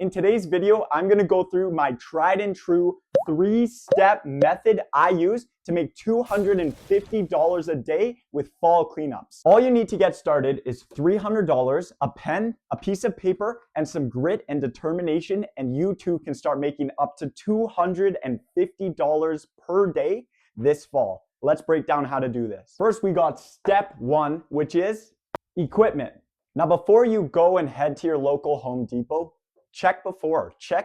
In today's video, I'm gonna go through my tried and true 3-step method I use to make $250 a day with fall cleanups. All you need to get started is $300, a pen, a piece of paper, and some grit and determination, and you too can start making up to $250 per day this fall. Let's break down how to do this. First, we got step 1, which is equipment. Now, before you go and head to your local Home Depot, check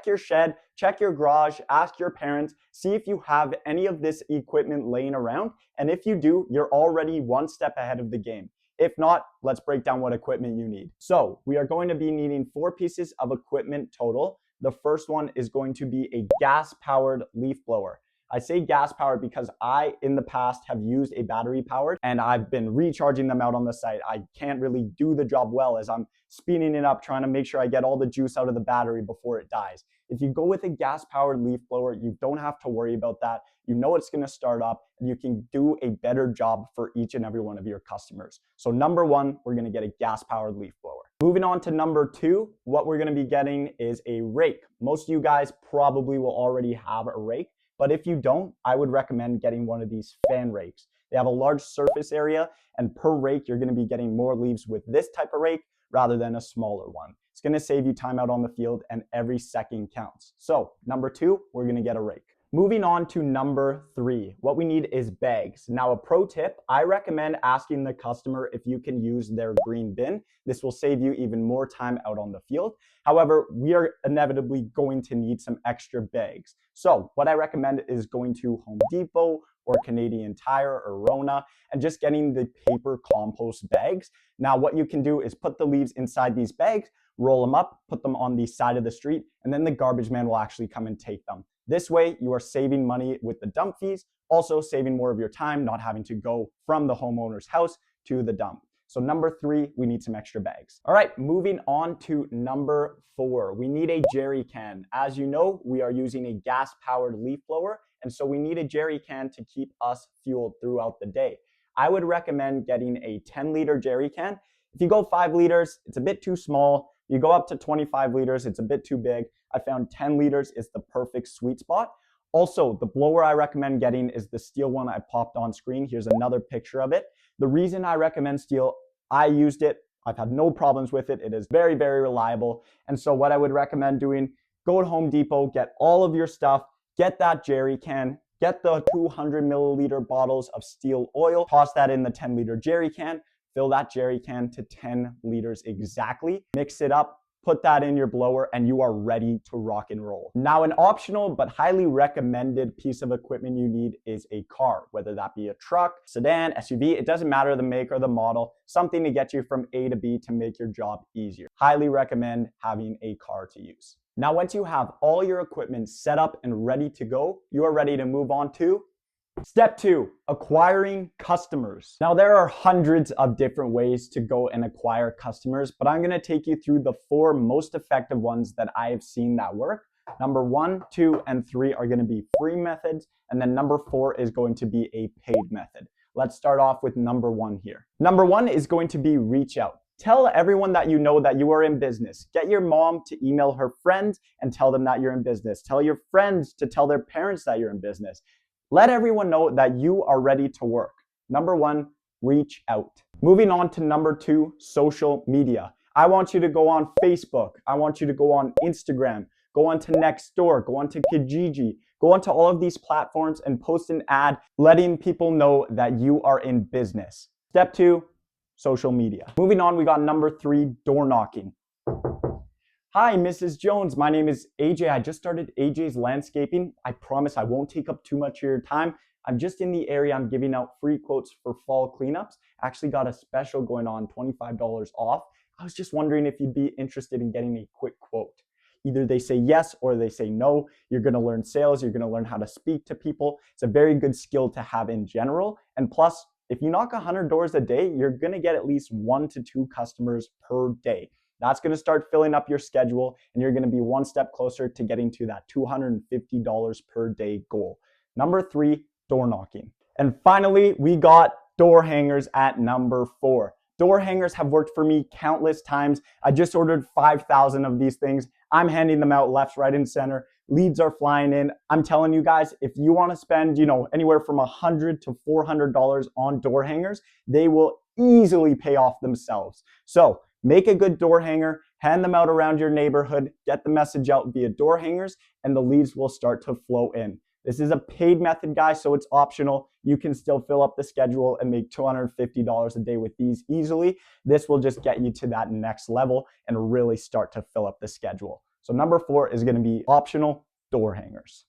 your shed, check your garage, ask your parents, see if you have any of this equipment laying around. And if you do, you're already one step ahead of the game. If not, let's break down what equipment you need. So we are going to be needing 4 pieces of equipment total. The first one is going to be a gas-powered leaf blower. I say gas powered because I, in the past, have used a battery powered and I've been recharging them out on the site. I can't really do the job well as I'm speeding it up, trying to make sure I get all the juice out of the battery before it dies. If you go with a gas powered leaf blower, you don't have to worry about that. You know it's going to start up and you can do a better job for each and every one of your customers. So number 1, we're going to get a gas powered leaf blower. Moving on to number 2, what we're going to be getting is a rake. Most of you guys probably will already have a rake. But if you don't, I would recommend getting one of these fan rakes. They have a large surface area, and per rake, you're going to be getting more leaves with this type of rake rather than a smaller one. It's going to save you time out on the field, and every second counts. So number 2, we're going to get a rake. Moving on to number 3, what we need is bags. Now, a pro tip, I recommend asking the customer if you can use their green bin. This will save you even more time out on the field. However, we are inevitably going to need some extra bags. So what I recommend is going to Home Depot or Canadian Tire or Rona and just getting the paper compost bags. Now, what you can do is put the leaves inside these bags, roll them up, put them on the side of the street, and then the garbage man will actually come and take them. This way, you are saving money with the dump fees, also saving more of your time, not having to go from the homeowner's house to the dump. So number 3, we need some extra bags. All right, moving on to number 4, we need a jerry can. As you know, we are using a gas-powered leaf blower, and so we need a jerry can to keep us fueled throughout the day. I would recommend getting a 10-liter jerry can. If you go 5 liters, it's a bit too small. You go up to 25 liters, it's a bit too big. I found 10 liters is the perfect sweet spot. Also, the blower I recommend getting is the Stihl one I popped on screen. Here's another picture of it. The reason I recommend Stihl, I used it. I've had no problems with it. It is very, very reliable. And so what I would recommend doing, go to Home Depot, get all of your stuff, get that jerry can, get the 200 milliliter bottles of Stihl oil, toss that in the 10-liter jerry can, fill that jerry can to 10 liters exactly, mix it up, put that in your blower, and you are ready to rock and roll. Now, an optional but highly recommended piece of equipment you need is a car, whether that be a truck, sedan, SUV, it doesn't matter the make or the model, something to get you from A to B to make your job easier. Highly recommend having a car to use. Now, once you have all your equipment set up and ready to go, you are ready to move on to Step 2, acquiring customers. Now, there are hundreds of different ways to go and acquire customers, but I'm going to take you through the 4 most effective ones that I have seen that work. Number 1, 2, and 3 are going to be free methods, and then number 4 is going to be a paid method. Let's start off with number 1 here. Number 1 is going to be reach out. Tell everyone that you know that you are in business. Get your mom to email her friends and tell them that you're in business. Tell your friends to tell their parents that you're in business. Let everyone know that you are ready to work. Number 1, reach out. Moving on to number 2, social media. I want you to go on Facebook. I want you to go on Instagram, go on to Nextdoor, go on to Kijiji, go on to all of these platforms and post an ad letting people know that you are in business. Step 2, social media. Moving on, we got number 3, door knocking. Hi, Mrs. Jones. My name is AJ. I just started AJ's Landscaping. I promise I won't take up too much of your time. I'm just in the area. I'm giving out free quotes for fall cleanups. Actually got a special going on, $25 off. I was just wondering if you'd be interested in getting a quick quote. Either they say yes or they say no. You're going to learn sales. You're going to learn how to speak to people. It's a very good skill to have in general. And plus, if you knock 100 doors a day, you're going to get at least 1 to 2 customers per day. That's going to start filling up your schedule and you're going to be one step closer to getting to that $250 per day goal. Number 3, door knocking. And finally, we got door hangers at number 4. Door hangers have worked for me countless times. I just ordered 5,000 of these things. I'm handing them out left, right, and center. Leads are flying in. I'm telling you guys, if you want to spend, anywhere from $100 to $400 on door hangers, they will easily pay off themselves. So make a good door hanger, hand them out around your neighborhood, get the message out via door hangers, and the leads will start to flow in. This is a paid method, guys, so it's optional. You can still fill up the schedule and make $250 a day with these easily. This will just get you to that next level and really start to fill up the schedule. So number 4 is going to be optional door hangers.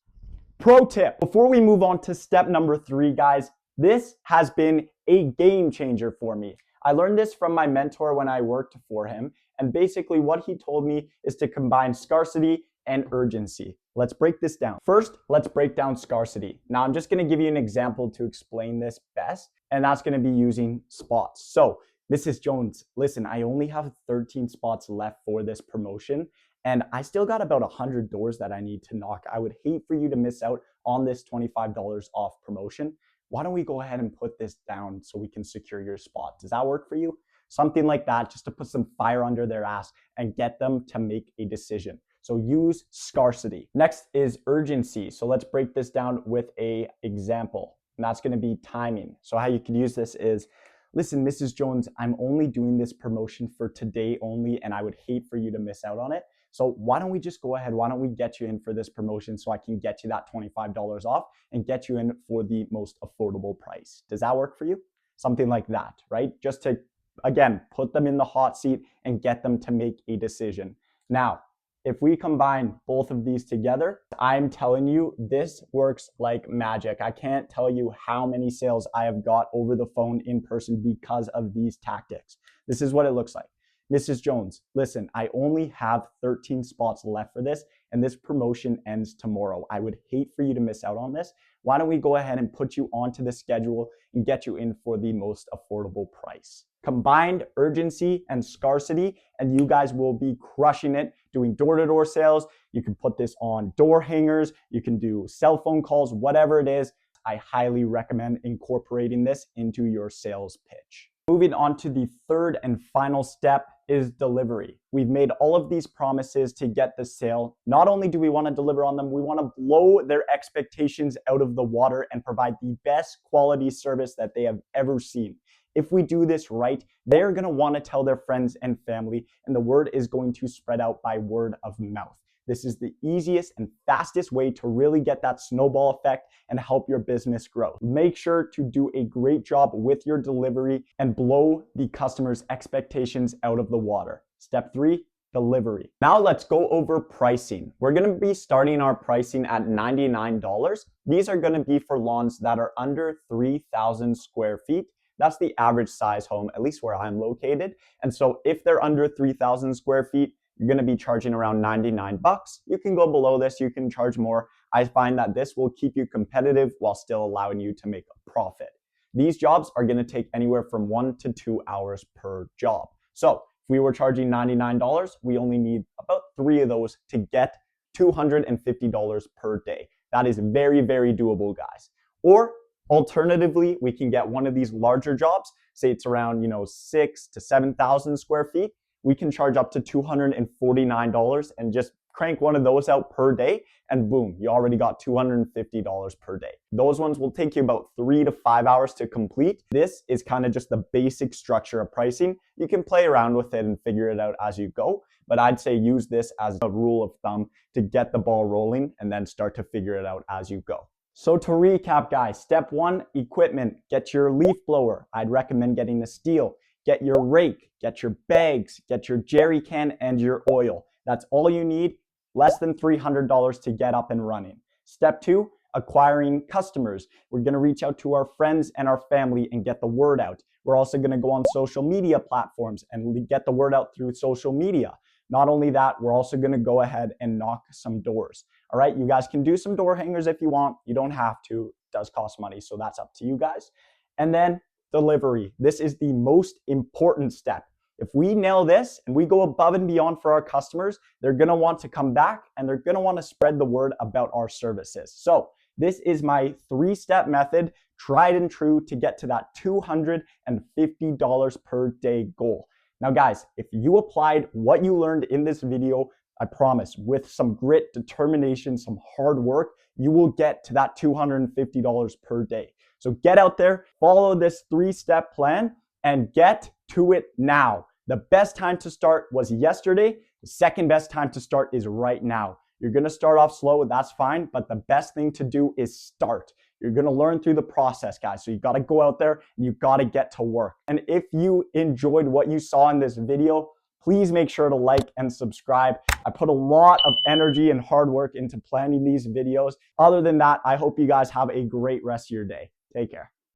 Pro tip, before we move on to step number 3, guys, this has been a game changer for me. I learned this from my mentor when I worked for him, and basically what he told me is to combine scarcity and urgency. Let's break this down. First, let's break down scarcity. Now, I'm just going to give you an example to explain this best, and that's going to be using spots. So, Mrs. Jones, listen, I only have 13 spots left for this promotion, and I still got about 100 doors that I need to knock. I would hate for you to miss out on this $25 off promotion. Why don't we go ahead and put this down so we can secure your spot? Does that work for you? Something like that, just to put some fire under their ass and get them to make a decision. So use scarcity. Next is urgency. So let's break this down with an example, and that's going to be timing. So how you could use this is, listen, Mrs. Jones, I'm only doing this promotion for today only, and I would hate for you to miss out on it. So why don't we just go ahead? Why don't we get you in for this promotion so I can get you that $25 off and get you in for the most affordable price? Does that work for you? Something like that, right? Just to, again, put them in the hot seat and get them to make a decision. Now, if we combine both of these together, I'm telling you, this works like magic. I can't tell you how many sales I have got over the phone in person because of these tactics. This is what it looks like. Mrs. Jones, listen, I only have 13 spots left for this, and this promotion ends tomorrow. I would hate for you to miss out on this. Why don't we go ahead and put you onto the schedule and get you in for the most affordable price? Combined urgency and scarcity, and you guys will be crushing it doing door-to-door sales. You can put this on door hangers. You can do cell phone calls, whatever it is. I highly recommend incorporating this into your sales pitch. Moving on to the third and final step is delivery. We've made all of these promises to get the sale. Not only do we want to deliver on them, we want to blow their expectations out of the water and provide the best quality service that they have ever seen. If we do this right, they're going to want to tell their friends and family, and the word is going to spread out by word of mouth. This is the easiest and fastest way to really get that snowball effect and help your business grow. Make sure to do a great job with your delivery and blow the customer's expectations out of the water. Step 3, delivery. Now let's go over pricing. We're going to be starting our pricing at $99. These are going to be for lawns that are under 3,000 square feet. That's the average size home, at least where I'm located. And so if they're under 3,000 square feet, you're going to be charging around $99. You can go below this, you can charge more. I find that this will keep you competitive while still allowing you to make a profit. These jobs are going to take anywhere from 1 to 2 hours per job. So if we were charging $99, we only need about 3 of those to get $250 per day. That is very, very doable, guys. Or alternatively, we can get one of these larger jobs, say it's around 6,000 to 7,000 square feet. We can charge up to $249 and just crank one of those out per day, and boom, you already got $250 per day. Those ones will take you about 3 to 5 hours to complete. This is kind of just the basic structure of pricing. You can play around with it and figure it out as you go, but I'd say use this as a rule of thumb to get the ball rolling and then start to figure it out as you go. So to recap, guys, step 1, equipment. Get your leaf blower. I'd recommend getting a Stihl. Get your rake, get your bags, get your jerry can, and your oil. That's all you need, less than $300 to get up and running. Step 2, acquiring customers. We're going to reach out to our friends and our family and get the word out. We're also going to go on social media platforms and get the word out through social media. Not only that, we're also going to go ahead and knock some doors. All right, you guys can do some door hangers if you want. You don't have to. It does cost money, so that's up to you guys. And then delivery. This is the most important step. If we nail this and we go above and beyond for our customers, they're going to want to come back and they're going to want to spread the word about our services. So this is my 3-step method, tried and true, to get to that $250 per day goal. Now guys, if you applied what you learned in this video I promise, with some grit, determination, some hard work, you will get to that $250 per day. So get out there, follow this 3-step plan, and get to it now. The best time to start was yesterday. The second best time to start is right now. You're gonna start off slow, that's fine, but the best thing to do is start. You're gonna learn through the process, guys. So you gotta go out there and you gotta get to work. And if you enjoyed what you saw in this video, please make sure to like and subscribe. I put a lot of energy and hard work into planning these videos. Other than that, I hope you guys have a great rest of your day. Take care.